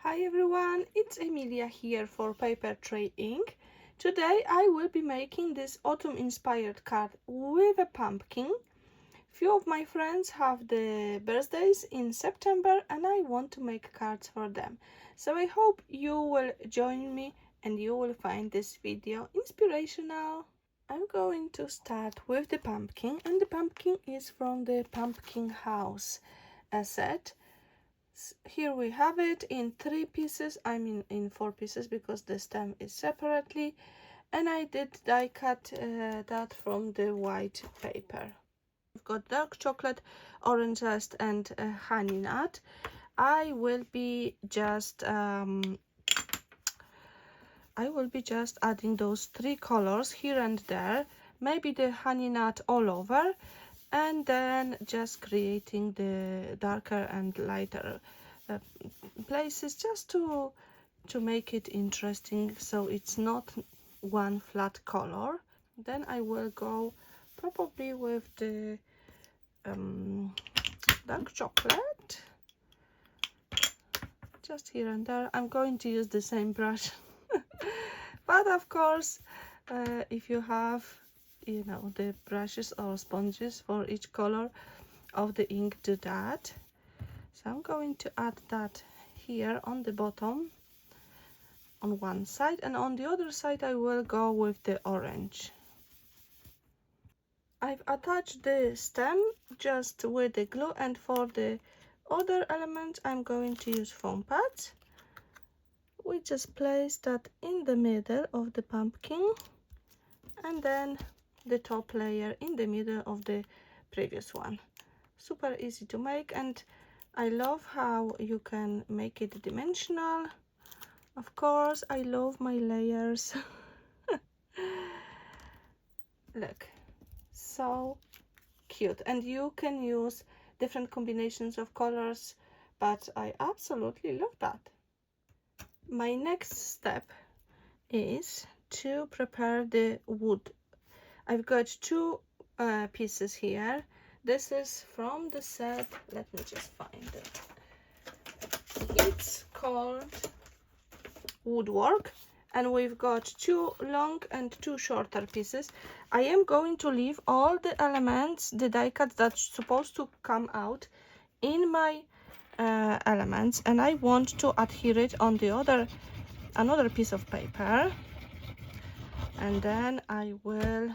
Hi everyone, it's Emilia here for Papertrey Ink. Today I will be making this autumn inspired card with a pumpkin. Few of my friends have the birthdays in September and I want to make cards for them. So I hope you will join me and you will find this video inspirational. I'm going to start with the pumpkin, and the pumpkin is from the Pumpkin House set. Here we have it in 3 pieces, I mean in 4 pieces because the stem is separately, and I did die cut that from the white paper. We've got dark chocolate, orange zest and honey nut. I will be just adding those 3 colors here and there, maybe the honey nut all over, and then just creating the darker and lighter places just to make it interesting, so it's not one flat color. Then I will go probably with the dark chocolate just here and there. I'm going to use the same brush but of course if you have the brushes or sponges for each color of the ink, do that. So I'm going to add that here on the bottom on one side, and on the other side I will go with the orange. I've attached the stem just with the glue, and for the other element I'm going to use foam pads. We just place that in the middle of the pumpkin, and then the top layer in the middle of the previous one. Super easy to make, and I love how you can make it dimensional. Of course, I love my layers. Look, so cute, and you can use different combinations of colors, but I absolutely love that. My next step is to prepare the wood. I've got 2 pieces here. This is from the set, let me just find it. It's called Woodwork, and we've got 2 long and 2 shorter pieces. I am going to leave all the elements, the die cuts that's supposed to come out in my elements, and I want to adhere it on the another piece of paper, and then I will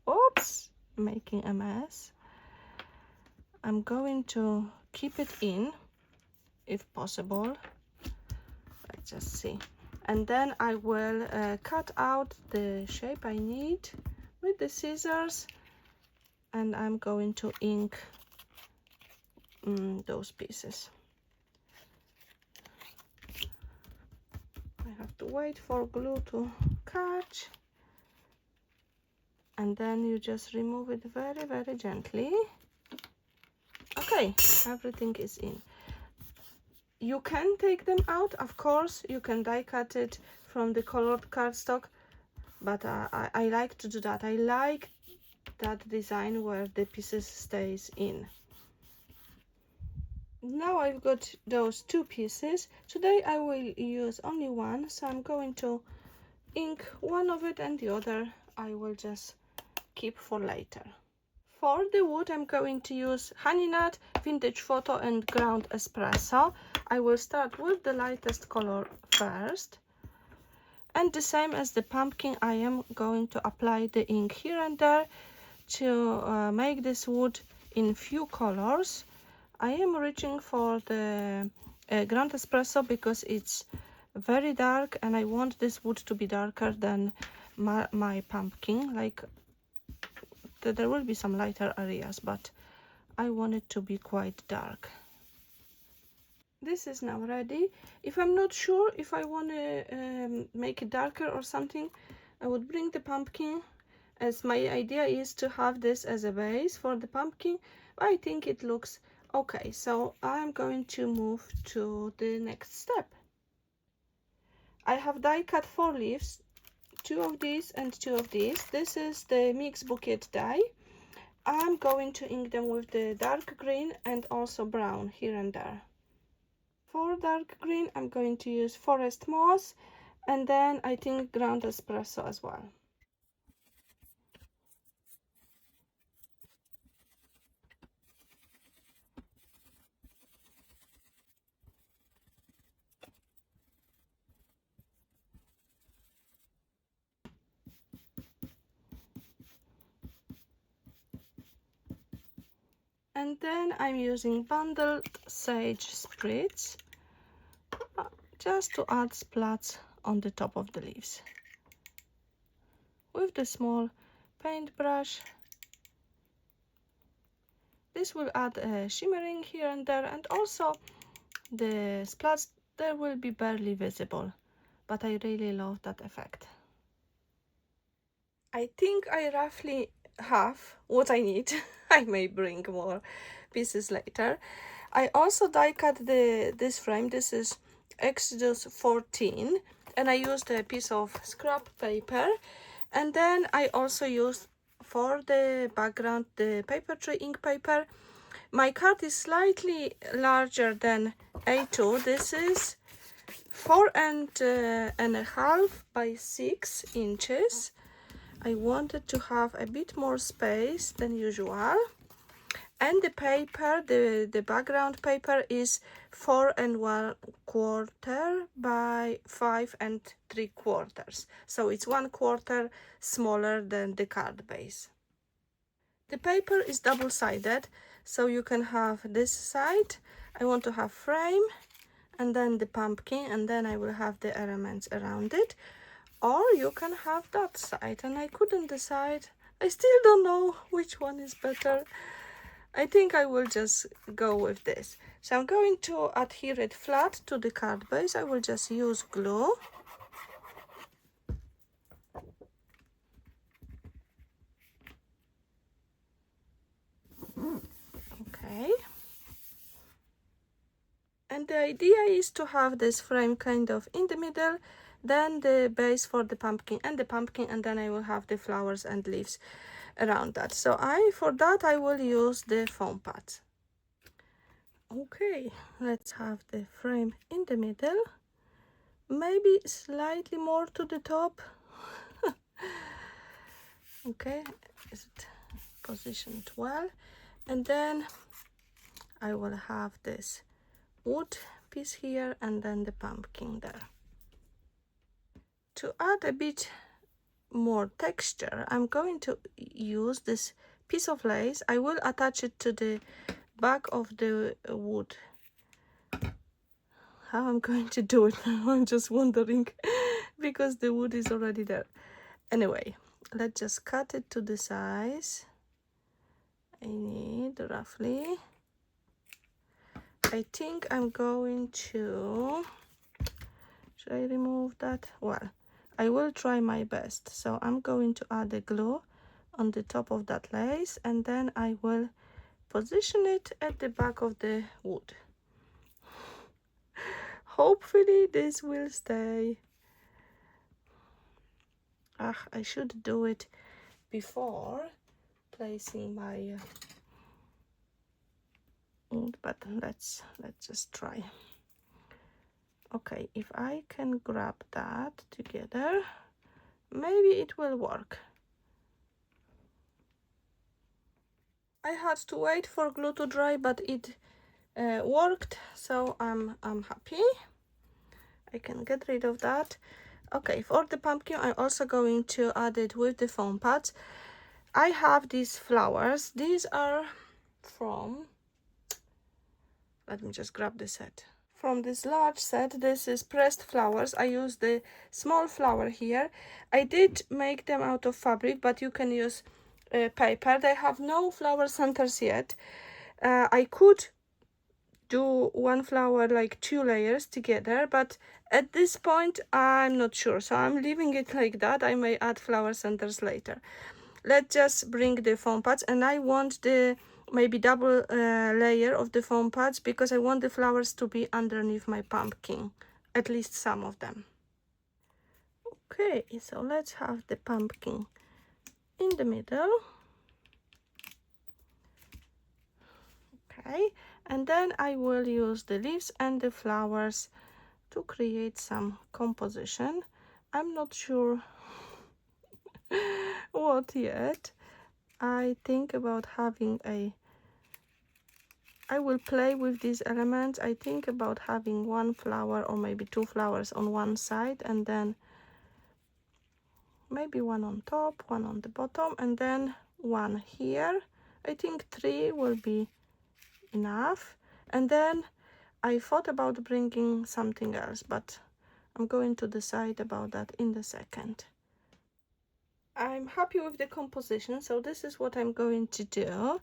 oops, making a mess. I'm going to keep it in if possible. Let's just see, and then I will cut out the shape I need with the scissors, and I'm going to ink those pieces. I have to wait for glue to catch, and then you just remove it very, very gently. Okay, everything is in. You can take them out, of course, you can die cut it from the colored cardstock, but I like to do that. I like that design where the pieces stays in. Now I've got those 2 pieces. Today I will use only one, so I'm going to ink one of it, and the other I will just keep for later. For the wood I'm going to use honey nut, vintage photo and ground espresso. I will start with the lightest color first, and the same as the pumpkin, I am going to apply the ink here and there to make this wood in few colors. I am reaching for the ground espresso because it's very dark, and I want this wood to be darker than my pumpkin. Like there will be some lighter areas, but I want it to be quite dark. This is now ready. If I'm not sure if I want to make it darker or something, I would bring the pumpkin, as my idea is to have this as a base for the pumpkin. I think it looks okay, so I'm going to move to the next step. I have die cut 4 leaves, 2 of these and 2 of these. This is the mix Bouquet die. I'm going to ink them with the dark green and also brown here and there. For dark green, I'm going to use forest moss, and then I think ground espresso as well. And then I'm using bundled sage spritz just to add splats on the top of the leaves. With the small paintbrush, this will add a shimmering here and there, and also the splats, they will be barely visible, but I really love that effect. I think I roughly have what I need. I may bring more pieces later. I also die cut this frame. This is Exodus 14, and I used a piece of scrap paper, and then I also used for the background the Papertrey ink paper. My card is slightly larger than A2. This is 4.5 by 6 inches. I wanted to have a bit more space than usual, and the paper, the background paper is 4.25 by 5.75, so it's 1/4 smaller than the card base. The paper is double-sided, so you can have this side. I want to have frame, and then the pumpkin, and then I will have the elements around it. Or you can have that side, and I couldn't decide. I still don't know which one is better. I think I will just go with this. So I'm going to adhere it flat to the card base. I will just use glue. Okay. And the idea is to have this frame kind of in the middle, then the base for the pumpkin, and then I will have the flowers and leaves around that. So for that I will use the foam pads. Okay, let's have the frame in the middle, maybe slightly more to the top. Okay, is it positioned well? And then I will have this wood piece here, and then the pumpkin there. To add a bit more texture, I'm going to use this piece of lace. I will attach it to the back of the wood. How I'm going to do it now, I'm just wondering, because the wood is already there. Anyway, let's just cut it to the size I need roughly. I think I'm going to, should I remove that? Well, I will try my best. So I'm going to add the glue on the top of that lace, and then I will position it at the back of the wood. Hopefully this will stay. I should do it before placing my wood, but let's just try. Okay, if I can grab that together, maybe it will work. I had to wait for glue to dry, but it worked, so I'm happy. I can get rid of that. Okay, for the pumpkin, I'm also going to add it with the foam pads. I have these flowers. These are from, let me just grab the set. From this large set, this is pressed flowers. I use the small flower here. I did make them out of fabric, but you can use paper. They have no flower centers yet. I could do one flower like 2 layers together, but at this point I'm not sure, so I'm leaving it like that. I may add flower centers later. Let's just bring the foam pads, and I want the maybe double layer of the foam pads, because I want the flowers to be underneath my pumpkin, at least some of them. Okay, so let's have the pumpkin in the middle. Okay, And then I will use the leaves and the flowers to create some composition. I'm not sure what yet. I think about having I will play with these elements. I think about having one flower or maybe two flowers on one side, and then maybe one on top, one on the bottom, and then one here. I think 3 will be enough. And then I thought about bringing something else, but I'm going to decide about that in a second. I'm happy with the composition, so this is what I'm going to do.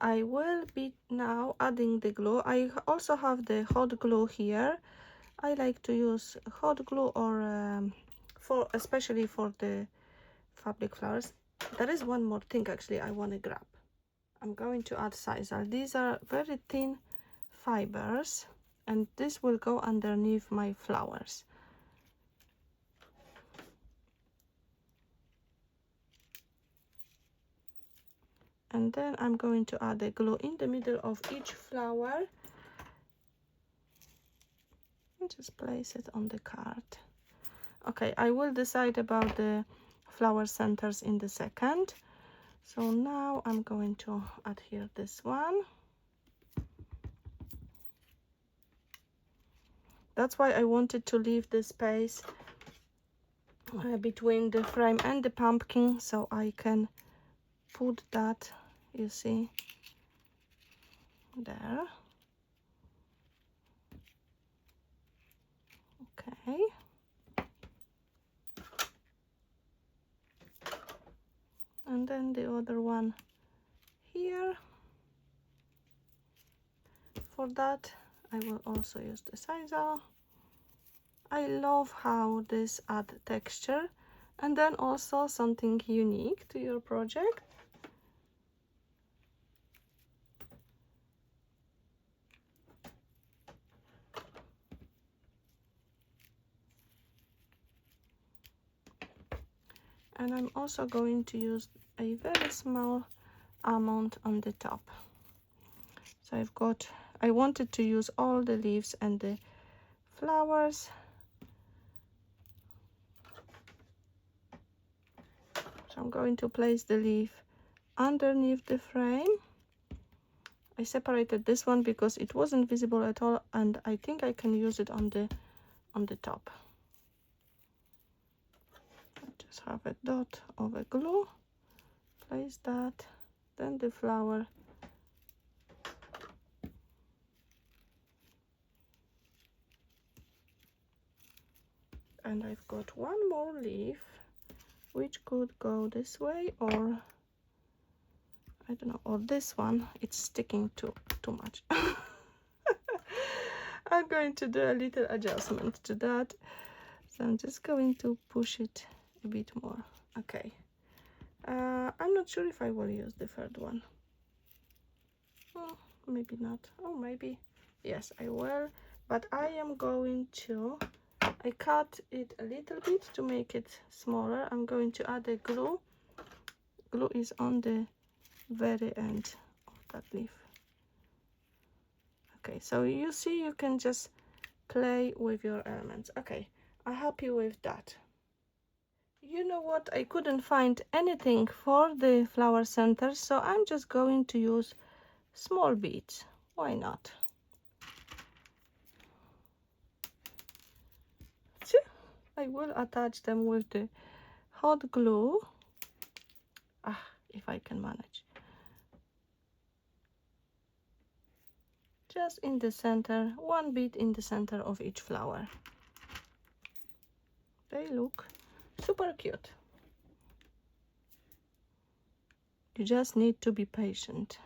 I will be now adding the glue. I also have the hot glue here. I like to use hot glue or especially for the fabric flowers. There is one more thing actually I want to grab. I'm going to add sisal. These are very thin fibers, and this will go underneath my flowers. And then I'm going to add the glue in the middle of each flower and just place it on the card. Okay, I will decide about the flower centers in the second. So now I'm going to add here this one. That's why I wanted to leave the space between the frame and the pumpkin, so I can put that, you see, there. Okay. And then the other one here. For that I will also use the sisal. I love how this adds texture and then also something unique to your project. And I'm also going to use a very small amount on the top. So I wanted to use all the leaves and the flowers. So I'm going to place the leaf underneath the frame. I separated this one because it wasn't visible at all, and I think I can use it on the top. I just have a dot of a glue, place that, then the flower. And I've got one more leaf which could go this way, or I don't know, or this one. It's sticking too much. I'm going to do a little adjustment to that, so I'm just going to push it a bit more. Okay, I'm not sure if I will use the third one. Oh, maybe not. Oh, maybe yes, I will, but I am going to I cut it a little bit to make it smaller. I'm going to add the glue. Glue is on the very end of that leaf. Okay, so you see, you can just play with your elements. Okay, I'm happy with that. You know what? I couldn't find anything for the flower center, so I'm just going to use small beads. Why not? See? I will attach them with the hot glue. If I can manage. Just in the center, one bead in the center of each flower. They look super cute. You just need to be patient.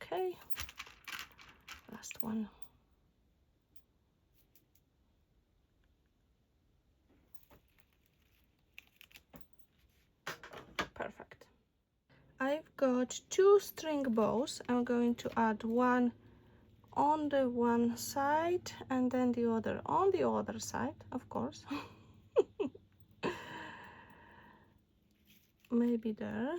Okay, last one. Perfect. I've got 2 string bows. I'm going to add one on the one side and then the other on the other side, of course. Maybe there.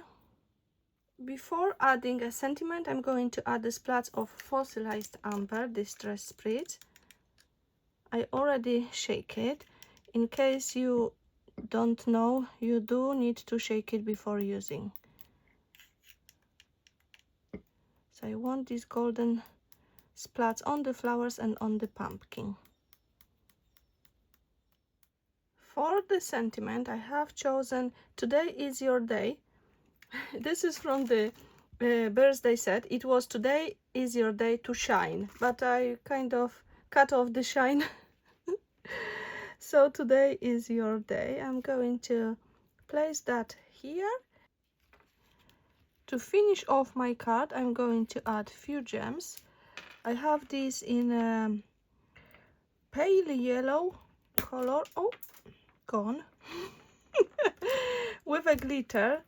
Before adding a sentiment, I'm going to add the splats of fossilized amber distress spritz. I already shake it. In case you don't know, you do need to shake it before using. So I want these golden splats on the flowers and on the pumpkin. For the sentiment, I have chosen Today is Your Day. This is from the birthday set. It was Today is Your Day to Shine, but I kind of cut off the shine. So today is your day. I'm going to place that here. To finish off my card, I'm going to add few gems. I have these in pale yellow color. Oh, gone. With a glitter.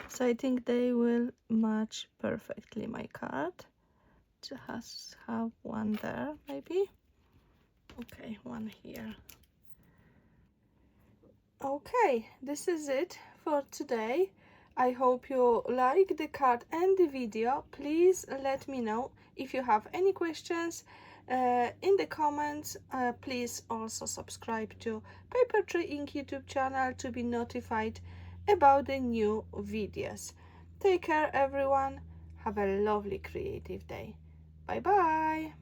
So I think they will match perfectly my card. Just have one there, maybe. Okay, one here. Okay, this is it for today. I hope you like the card and the video. Please let me know if you have any questions in the comments. Please also subscribe to Papertrey Ink YouTube channel to be notified about the new videos. Take care everyone. Have a lovely creative day. Bye bye.